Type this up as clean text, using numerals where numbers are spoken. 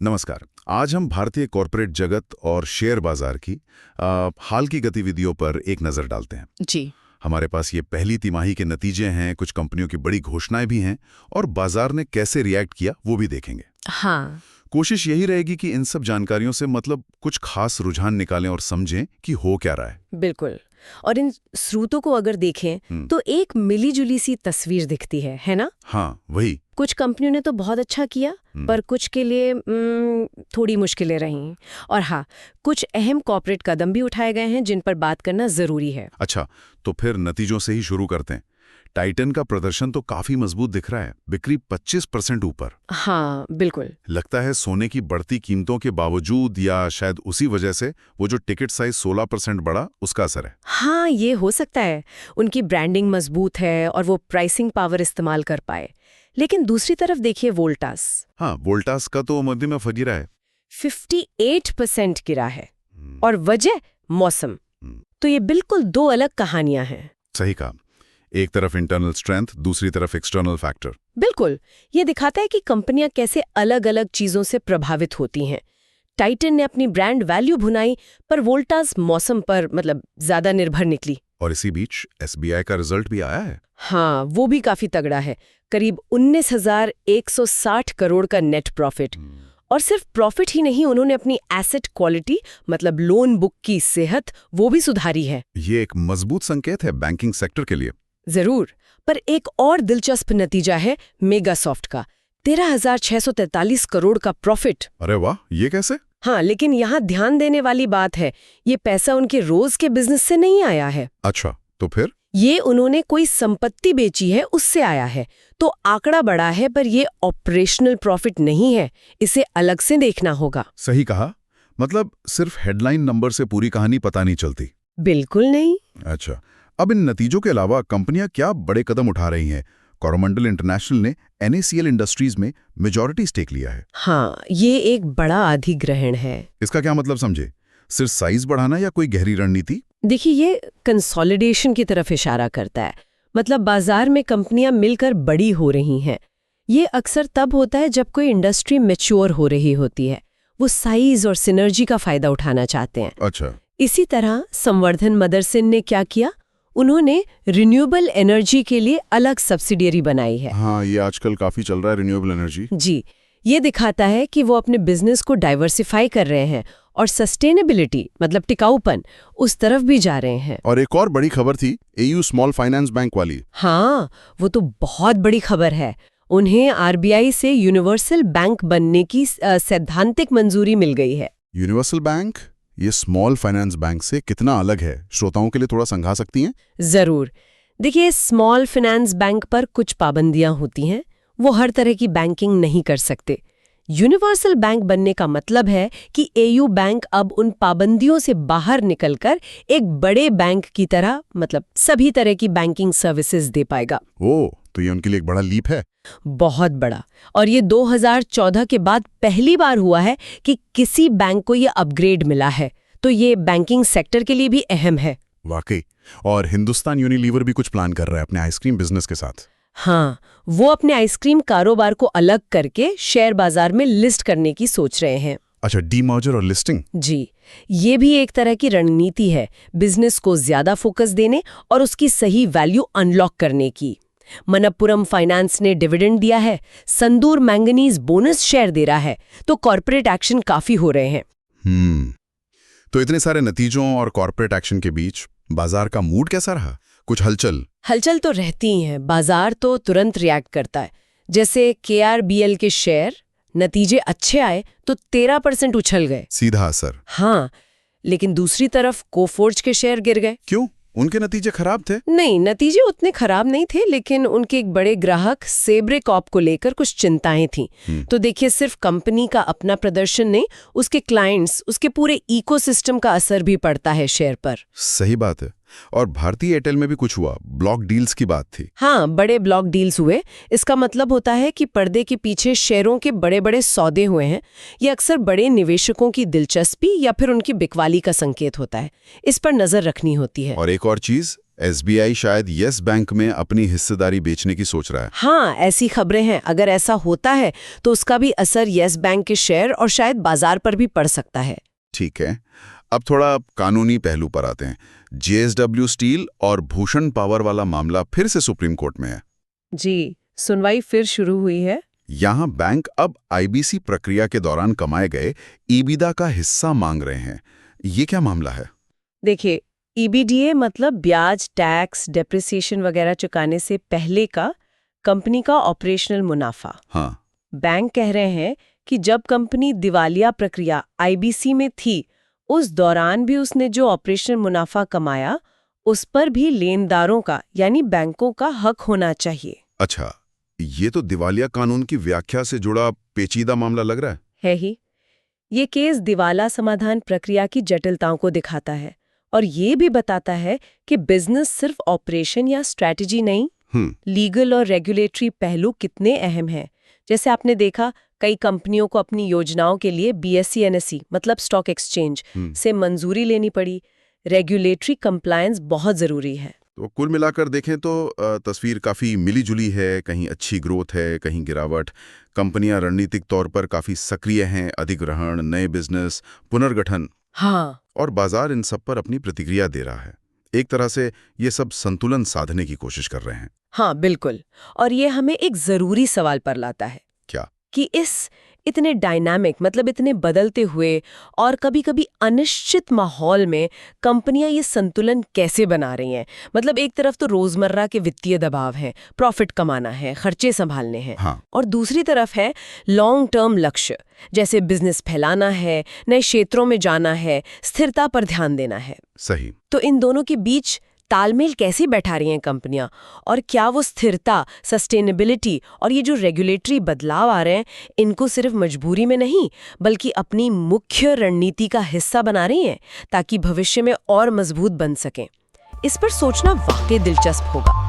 नमस्कार। आज हम भारतीय कॉरपोरेट जगत और शेयर बाजार की हाल की गतिविधियों पर एक नज़र डालते हैं। जी। हमारे पास ये पहली तिमाही के नतीजे हैं, कुछ कंपनियों की बड़ी घोषणाएं भी हैं और बाजार ने कैसे रिएक्ट किया वो भी देखेंगे। हाँ, कोशिश यही रहेगी कि इन सब जानकारियों से मतलब कुछ खास रुझान निकालें और समझें कि हो क्या रहा है। बिल्कुल। और इन स्रोतों को अगर देखें तो एक मिली-जुली सी तस्वीर दिखती है ना? हाँ, वही। कुछ कंपनियों ने तो बहुत अच्छा किया, पर कुछ के लिए थोड़ी मुश्किलें रहीं। और हाँ, कुछ अहम कॉर्पोरेट कदम भी उठाए गए हैं जिन पर बात करना जरूरी है। अच्छा, तो फिर नतीजों से ही शुरू करते हैं। टाइटन का प्रदर्शन तो काफी मजबूत दिख रहा है, बिक्री 25% ऊपर। हाँ, बिल्कुल। लगता है सोने की बढ़ती कीमतों के बावजूद या शायद उसी वजह से वो जो टिकट साइज 16% बढ़ा उसका असर है। हाँ, ये हो सकता है। उनकी ब्रांडिंग मजबूत है और वो प्राइसिंग पावर इस्तेमाल कर पाए। लेकिन दूसरी तरफ देखिए वोल्टास। हाँ, वोल्टास का तो मध्य में फगिरा है। 58% गिरा है। और वजह मौसम। तो ये बिल्कुल दो अलग कहानियां हैं। सही कहा। एक तरफ इंटरनल स्ट्रेंथ, दूसरी तरफ एक्सटर्नल फैक्टर। बिल्कुल। ये दिखाता है कि कंपनियां कैसे अलग अलग चीजों से प्रभावित होती हैं। टाइटन ने अपनी ब्रांड वैल्यू भुनाई, पर वोल्टास मौसम पर ज्यादा निर्भर निकली। और इसी बीच एसबीआई का रिजल्ट भी आया है। हाँ, वो भी काफी तगड़ा है। करीब 19,160 करोड़ का नेट प्रॉफिट। और सिर्फ प्रॉफिट ही नहीं, उन्होंने अपनी एसेट क्वालिटी लोन बुक की सेहत वो भी सुधारी है। ये एक मजबूत संकेत है बैंकिंग सेक्टर के लिए। जरूर। पर एक और दिलचस्प नतीजा है मेगासॉफ्ट का 13,643 करोड़ का प्रॉफिट। अरे वाह, ये कैसे? हाँ, लेकिन यहाँ ध्यान देने वाली बात है, ये पैसा उनके रोज के बिजनेस से नहीं आया है। अच्छा, तो फिर? ये उन्होंने कोई संपत्ति बेची है उससे आया है। तो आंकड़ा बड़ा है, पर ये ऑपरेशनल प्रॉफिट नहीं है, इसे अलग से देखना होगा। सही कहा। मतलब सिर्फ हेडलाइन नंबर से पूरी कहानी पता नहीं चलती। बिल्कुल नहीं। अच्छा, अब इन नतीजों के अलावा कंपनियां क्या बड़े कदम उठा रही हैं? कोरोमंडल इंटरनेशनल ने NACL इंडस्ट्रीज में मेजॉरिटी स्टेक लिया है। हाँ, ये एक बड़ा अधिग्रहण है। इसका क्या मतलब समझे? सिर्फ साइज बढ़ाना या कोई गहरी रणनीति? देखिए, ये कंसोलिडेशन की तरफ इशारा करता है। बाजार में कंपनियां मिलकर बड़ी हो रही हैं। ये अक्सर तब होता है जब कोई इंडस्ट्री मैच्योर हो रही होती है। वो साइज और सिनर्जी का फायदा उठाना चाहते हैं। अच्छा। इसी तरह संवर्धन मदरसन ने क्या किया, उन्होंने रिन्यूएबल एनर्जी के लिए अलग सब्सिडियरी बनाई है। हाँ, ये आजकल काफी चल रहा है, रिन्यूएबल एनर्जी। जी, ये दिखाता है कि वो अपने बिजनेस को डाइवर्सिफाई कर रहे हैं और सस्टेनेबिलिटी टिकाऊपन उस तरफ भी जा रहे हैं। और एक और बड़ी खबर थी AU स्मॉल फाइनेंस बैंक वाली। हाँ, वो तो बहुत बड़ी खबर है। उन्हें RBI से यूनिवर्सल बैंक बनने की सैद्धांतिक मंजूरी मिल गई है। यूनिवर्सल बैंक ये स्मॉल फाइनेंस बैंक से कितना अलग है, श्रोताओं के लिए थोड़ा समझा सकती हैं? जरूर। देखिए, स्मॉल फाइनेंस बैंक पर कुछ पाबंदियां होती हैं। वो हर तरह की बैंकिंग नहीं कर सकते। यूनिवर्सल बैंक बनने का मतलब है कि AU बैंक अब उन पाबंदियों से बाहर निकलकर एक बड़े बैंक की तरह सभी तरह की बैंकिंग सर्विसेज दे पाएगा। ओह, तो ये उनके लिए एक बड़ा लीप है। बहुत बड़ा। और ये 2014 के बाद पहली बार हुआ है कि किसी बैंक को ये अपग्रेड मिला है। तो ये बैंकिंग सेक्टर के लिए भी अहम है। वाकई। और हिंदुस्तान यूनिलीवर भी कुछ प्लान कर रहा है अपने आइसक्रीम बिजनेस के साथ। हाँ, वो अपने आइसक्रीम कारोबार को अलग करके शेयर बाजार में लिस्ट करने की सोच रहे हैं। अच्छा, डीमर्जर और लिस्टिंग। जी, ये भी एक तरह की रणनीति है, बिजनेस को ज्यादा फोकस देने और उसकी सही वैल्यू अनलॉक करने की। मनप्पुरम फाइनेंस ने डिविडेंड दिया है, संदूर मैंगनीज बोनस शेयर दे रहा है, तो कॉर्पोरेट एक्शन काफी हो रहे हैं। तो इतने सारे नतीजों और कॉर्पोरेट एक्शन के बीच बाजार का मूड कैसा रहा? कुछ हलचल तो रहती ही है। बाजार तो तुरंत रिएक्ट करता है। जैसे KRBL के शेयर, नतीजे अच्छे आए तो 13% उछल गए। सीधा असर। हाँ, लेकिन दूसरी तरफ कोफोर्ज के शेयर गिर गए। क्यों? उनके नतीजे खराब थे? नहीं, नतीजे उतने खराब नहीं थे, लेकिन उनके एक बड़े ग्राहक सेब्रेकॉर्प को लेकर कुछ चिंताएं थीं। तो देखिए, सिर्फ कंपनी का अपना प्रदर्शन नहीं, उसके क्लाइंट्स, उसके पूरे इकोसिस्टम का असर भी पड़ता है शेयर पर। सही बात है। और भारतीय एयरटेल में भी कुछ हुआ, ब्लॉक डील्स की बात थी। हाँ, बड़े ब्लॉक डील्स हुए। इसका मतलब होता है कि पर्दे के पीछे शेयरों के बड़े बड़े सौदे हुए हैं। ये अक्सर बड़े निवेशकों की दिलचस्पी या फिर उनकी बिकवाली का संकेत होता है। इस पर नजर रखनी होती है। और एक और चीज, SBI शायद येस बैंक में अपनी हिस्सेदारी बेचने की सोच रहा है। हाँ, ऐसी खबरें हैं। अगर ऐसा होता है तो उसका भी असर येस बैंक के शेयर और शायद बाजार पर भी पड़ सकता है। ठीक है, अब थोड़ा कानूनी पहलू पर आते हैं। JSW स्टील और भूषण पावर वाला मामला फिर से सुप्रीम कोर्ट में है। जी, सुनवाई फिर शुरू हुई है। यहाँ बैंक अब IBC प्रक्रिया के दौरान कमाए गए ईबिदा का हिस्सा मांग रहे हैं। ये क्या मामला है? देखिए, EBDA मतलब ब्याज, टैक्स, डेप्रिसिएशन वगैरह चुकाने से पहले का कंपनी का ऑपरेशनल मुनाफा। हाँ, बैंक कह रहे हैं कि जब कंपनी दिवालिया प्रक्रिया IBC में थी, उस दौरान भी उसने जो ऑपरेशनल मुनाफा कमाया, उस पर भी लेनदारों का यानी बैंकों का हक होना चाहिए। अच्छा, ये तो दिवालिया कानून की व्याख्या से जुड़ा पेचीदा मामला लग रहा है। है ही। ये केस दिवाला समाधान प्रक्रिया की जटिलताओं को दिखाता है और ये भी बताता है कि बिजनेस सिर्फ ऑपरेशन या स्ट्रैटेजी नहीं, लीगल और रेगुलेटरी पहलू कितने अहम हैं। जैसे आपने देखा, कई कंपनियों को अपनी योजनाओं के लिए BSE NSE मतलब स्टॉक एक्सचेंज से मंजूरी लेनी पड़ी। रेगुलेटरी कंप्लायंस बहुत जरूरी है। तो कुल मिलाकर देखें तो तस्वीर काफ़ी मिली-जुली है, कहीं अच्छी ग्रोथ है, कहीं गिरावट। कंपनियां रणनीतिक तौर पर काफ़ी सक्रिय हैं, अधिग्रहण, नए बिजनेस, पुनर्गठन। हाँ, और बाजार इन सब पर अपनी प्रतिक्रिया दे रहा है। एक तरह से ये सब संतुलन साधने की कोशिश कर रहे हैं। हाँ, बिल्कुल। और ये हमें एक जरूरी सवाल पर लाता है। क्या? कि इस इतने डायनामिक मतलब इतने बदलते हुए और कभी-कभी अनिश्चित माहौल में कंपनियां ये संतुलन कैसे बना रही हैं। मतलब एक तरफ तो रोजमर्रा के वित्तीय दबाव हैं, प्रॉफिट कमाना है, खर्चे संभालने हैं। हाँ। और दूसरी तरफ है लॉन्ग टर्म लक्ष्य, जैसे बिजनेस फैलाना है, नए क्षेत्रों में जाना है, स्थिरता पर ध्यान देना है। सही। तो इन दोनों के बीच तालमेल कैसे बैठा रही हैं कंपनियां, और क्या वो स्थिरता, सस्टेनेबिलिटी और ये जो रेगुलेटरी बदलाव आ रहे हैं, इनको सिर्फ मजबूरी में नहीं बल्कि अपनी मुख्य रणनीति का हिस्सा बना रही हैं ताकि भविष्य में और मजबूत बन सकें। इस पर सोचना वाकई दिलचस्प होगा।